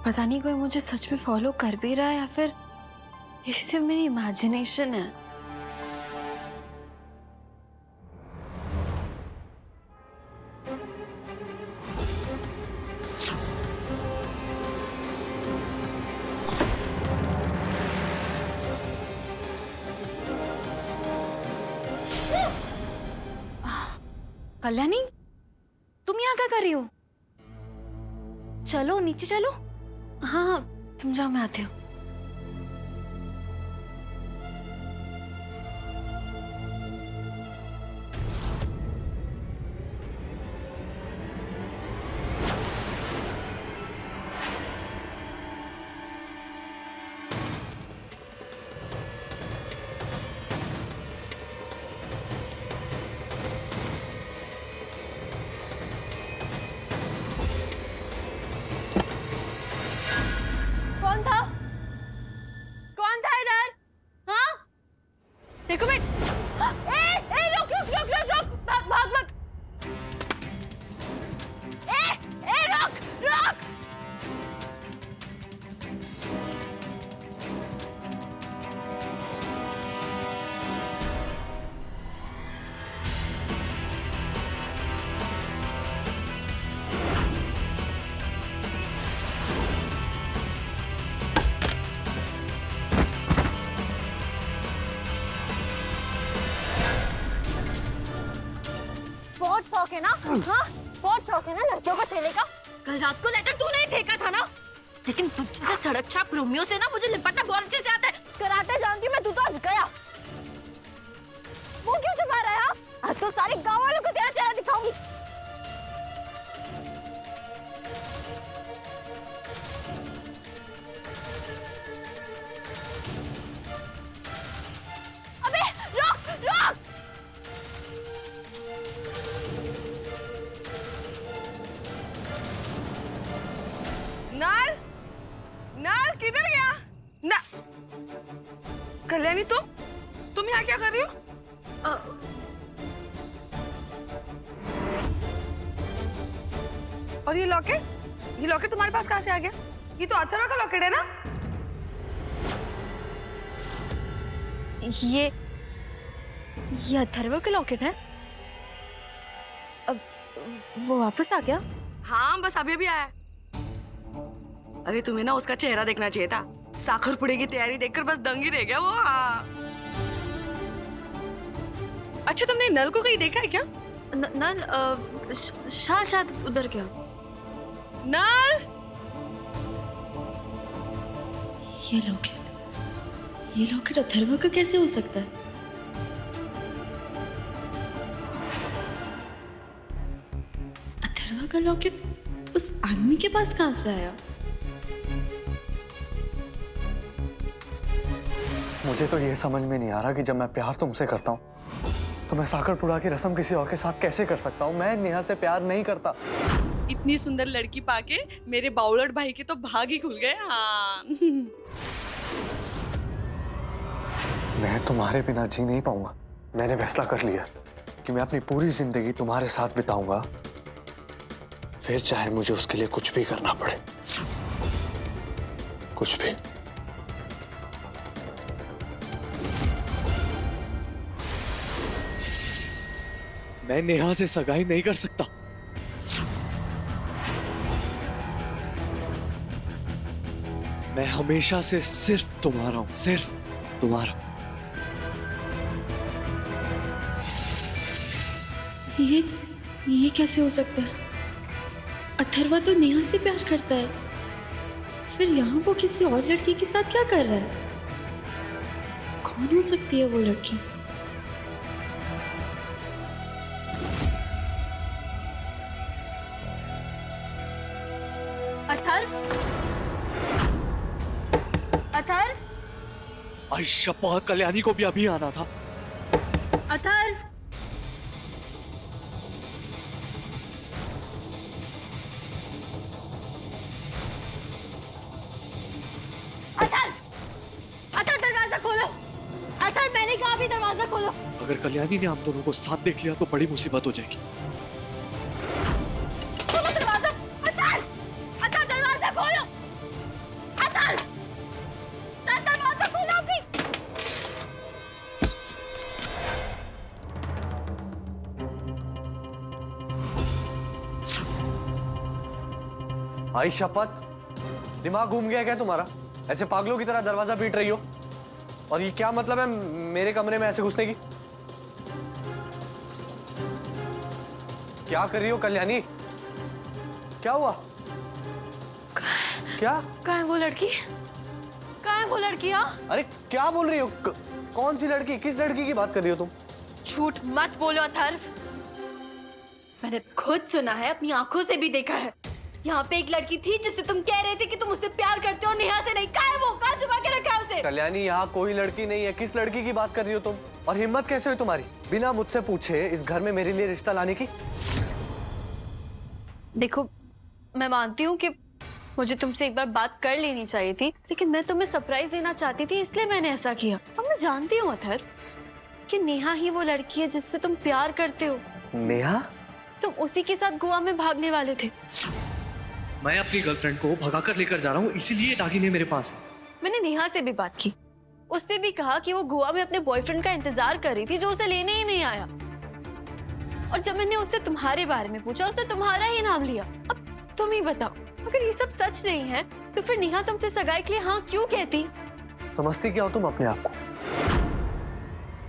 पता नहीं कोई मुझे सच में फॉलो कर भी रहा है या फिर ये सिर्फ मेरी इमेजिनेशन है। कल्याणी, तुम यहाँ क्या कर रही हो? चलो नीचे चलो। हाँ हाँ, तुम जाओ, मैं आती हूँ। कौन था? कौन था इधर? हाँ? देखो बेट। ए, रुक रुक रुक रुक रुक, भाग भाग भाग। रुक रुक। बहुत शौक है ना? हाँ, बहुत शौक है ना लड़कियों को छेड़ने का। कल रात को लेटर तूने ही फेंका था ना? लेकिन तुझ जैसे सड़क छाप रोमियो से ना मुझे लिपटना बहुत अच्छे से आता है। कराटे जानती मैं, तू तो आज गया। वो क्यों छुपा रहा है? आज तो सारे गांव वालों को तेरा चेहरा दिखाऊंगी। अबे रुक रुक। नाल, नाल किधर गया? ना कल्याणी, तुम यहाँ क्या कर रही हो? और ये लॉकेट तुम्हारे पास कहाँ से आ गया? ये तो अथर्व का लॉकेट है ना? ये अथर्व का लॉकेट है? अब वो वापस आ गया? हाँ, बस अभी अभी आया। अरे तुम्हें ना उसका चेहरा देखना चाहिए था। साखर पुड़े की तैयारी देखकर बस दंग ही रह गया वो। हाँ। अच्छा, तुमने नल को कहीं देखा है क्या? नल शायद उधर गया। नल, ये लॉकेट अथर्व का कैसे हो सकता है? अथर्व का लॉकेट उस आदमी के पास कहाँ से आया? मुझे तो ये समझ में नहीं आ रहा कि जब मैं प्यार तुमसे करता हूँ तो मैं साकर पुड़ा की रस्म किसी और के साथ कैसे कर सकता हूँ। मैं नेहा से प्यार नहीं करता। इतनी सुंदर लड़की पाके मेरे बाउलट भाई के तो भाग ही खुल गए। हाँ। मैं तुम्हारे बिना जी नहीं पाऊंगा। मैंने फैसला कर लिया कि मैं अपनी पूरी जिंदगी तुम्हारे साथ बिताऊंगा, फिर चाहे मुझे उसके लिए कुछ भी करना पड़े, कुछ भी। मैं नेहा से सगाई नहीं कर सकता। मैं हमेशा से सिर्फ तुम्हारा हूं, सिर्फ तुम्हारा। ये कैसे हो सकता है? अथर्व तो नेहा से प्यार करता है, फिर यहाँ वो किसी और लड़की के साथ क्या कर रहा है? कौन हो सकती है वो लड़की? अथर्व, आई शपथ, कल्याणी को भी अभी आना था। अथर्व, अथर्व दरवाजा खोलो। अथर्व, मैंने कहा अभी दरवाजा खोलो। अगर कल्याणी ने हम दोनों को साथ देख लिया तो बड़ी मुसीबत हो जाएगी। खोलो दरवाजा। अथर्व, दरवाजा खोलो। आई शपथ, दिमाग घूम गया क्या तुम्हारा? ऐसे पागलों की तरह दरवाजा पीट रही हो। और ये क्या मतलब है मेरे कमरे में ऐसे घुसने की? क्या कर रही हो कल्याणी? क्या हुआ? क्या? कहाँ है वो लड़की? कहाँ है वो लड़की? हाँ, अरे क्या बोल रही हो? कौन सी लड़की? किस लड़की की बात कर रही हो तुम? झूठ मत बोलो अथर्व। मैंने खुद सुना है, अपनी आंखों से भी देखा है। यहाँ पे एक लड़की थी जिससे तुम कह रहे थे कि तुम उससे प्यार करते हो, नेहा से नहीं। कहाँ है वो? कहाँ छुपा के रखा है उसे? कल्याणी, यहाँ कोई लड़की नहीं है। किस लड़की की बात कर रही हो तुम? और हिम्मत कैसे हुई तुम्हारी बिना मुझसे पूछे इस घर में मेरे लिए रिश्ता लाने की? देखो, मैं मानती हूँ कि मुझे तुमसे एक बार बात कर लेनी चाहिए थी, लेकिन मैं तुम्हें सरप्राइज देना चाहती थी, इसलिए मैंने ऐसा किया। अब मैं जानती हूँ अथर्व कि नेहा ही वो लड़की है जिससे तुम प्यार करते हो। नेहा? तुम उसी के साथ गोवा में भागने वाले थे। मैं अपनी गर्लफ्रेंड को भगा कर लेकर जा रहा हूँ, इसीलिए दागिने मेरे पास है। मैंने नेहा से भी बात की, उसने भी कहा कि वो गोवा में अपने बॉयफ्रेंड का इंतजार कर रही थी जो उसे लेने ही नहीं आया। और जब मैंने उससे तुम्हारे बारे में पूछा, उसने तुम्हारा ही नाम लिया। अब तुम ही बताओ, अगर ये सब सच नहीं है तो फिर नेहा तुमसे सगाई के लिए हाँ क्यों कहती? समझती क्या हो तुम अपने आप को?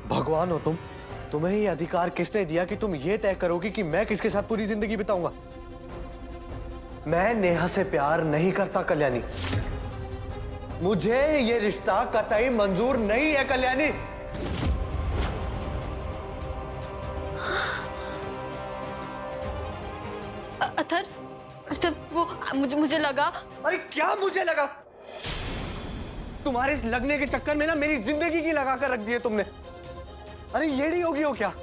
भगवान हो तुम? तुम्हें ये अधिकार किसने दिया कि तुम ये तय करोगी कि मैं किसके साथ पूरी जिंदगी बिताऊंगा? मैं नेहा से प्यार नहीं करता कल्याणी। मुझे ये रिश्ता कतई मंजूर नहीं है कल्याणी। अथर्व, वो मुझे लगा। अरे क्या मुझे लगा? तुम्हारे इस लगने के चक्कर में ना मेरी जिंदगी की लगा कर रख दी है तुमने। अरे येड़ी होगी हो क्या?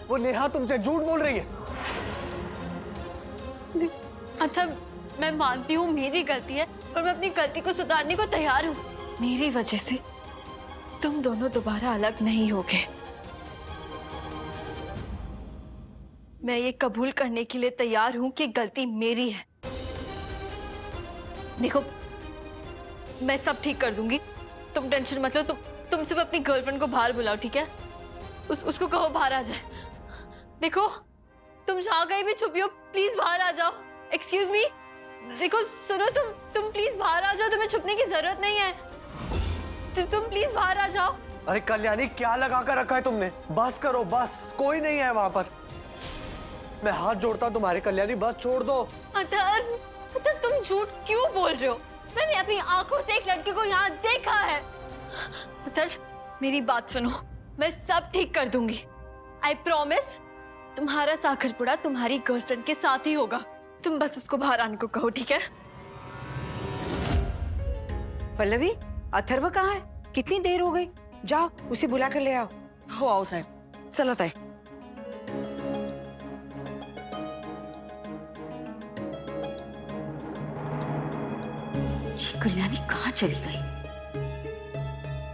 वो नेहा तुमसे झूठ बोल रही है। अथर्व, मैं मानती हूँ मेरी गलती है और मैं अपनी गलती को सुधारने को तैयार हूँ। मेरी वजह से तुम दोनों दोबारा अलग नहीं होगे। मैं ये कबूल करने के लिए तैयार हूँ कि गलती मेरी है। देखो, मैं सब ठीक कर दूंगी, तुम टेंशन मत लो। तुम सिर्फ अपनी गर्लफ्रेंड को बाहर बुलाओ, ठीक है? उसको कहो बाहर आ जाए। देखो, तुम जहाँ कहीं भी छुपी हो, प्लीज बाहर आ जाओ। एक्सक्यूज मी, देखो सुनो, तुम प्लीज बाहर आ जाओ। तुम्हें छुपने की जरूरत नहीं है। तुम प्लीज बाहर आ जाओ। अरे कल्याणी, क्या लगा कर रखा है तुमने? बस करो, बस। कोई नहीं है वहां पर। मैं हाथ जोड़ता हूं तुम्हारे कल्याणी, बस छोड़ दो। अथर्व, तुम झूठ क्यों बोल रहे हो? मैंने अपनी आंखों से एक लड़के को यहाँ देखा है। अथर्व, मेरी बात सुनो, मैं सब ठीक कर दूंगी। I promise. तुम्हारा साखरपुड़ा तुम्हारी गर्लफ्रेंड के साथ ही होगा। तुम बस उसको बाहर आने को कहो, ठीक है? पल्लवी, अथर्व कहाँ है? कितनी देर हो गई? जाओ उसे बुला कर ले आओ। हो आओ साहेब, चला ताई। ये कल्याणी कहाँ चली गई?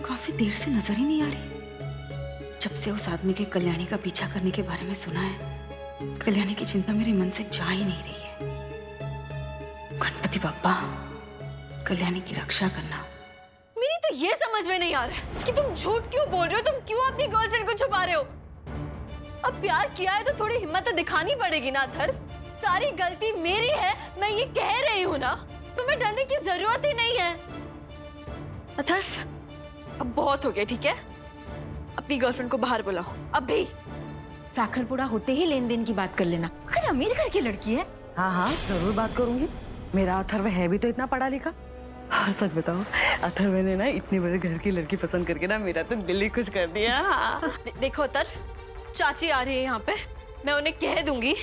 काफी देर से नजर ही नहीं आ रही। जब से उस आदमी के कल्याणी का पीछा करने के बारे में सुना है, कल्याणी की चिंता मेरे मन से जा ही नहीं रही है। गणपति बप्पा, कल्याणी की रक्षा करना। मेरी तो ये समझ में नहीं आ रहा है कि तुम झूठ क्यों बोल रहे हो। तुम क्यों अपनी गर्लफ्रेंड को छुपा रहे हो? अब प्यार किया है तो थोड़ी हिम्मत तो दिखानी पड़ेगी ना अथर्व। सारी गलती मेरी है, मैं ये कह रही हूँ ना। तुम्हें डरने की जरूरत ही नहीं है। अथर्व, अब बहुत हो गया, ठीक है? अपनी गर्लफ्रेंड को बाहर बुलाओ अभी। साखरपुड़ा होते ही लेन देन की बात कर लेना। अगर अमीर घर की लड़की है। हाँ हाँ, जरूर बात करूंगी। मेरा अथर्व है भी तो इतना पढ़ा लिखा। और सच बताओ, अथर्व ने ना इतने बड़े घर की लड़की पसंद करके ना मेरा तो दिल ही खुश कर दिया। देखो अथर्व, चाची आ रही है यहाँ पे। मैं उन्हें कह दूंगी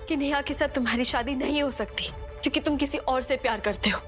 कि नेहा के साथ तुम्हारी शादी नहीं हो सकती क्योंकि तुम किसी और से प्यार करते हो।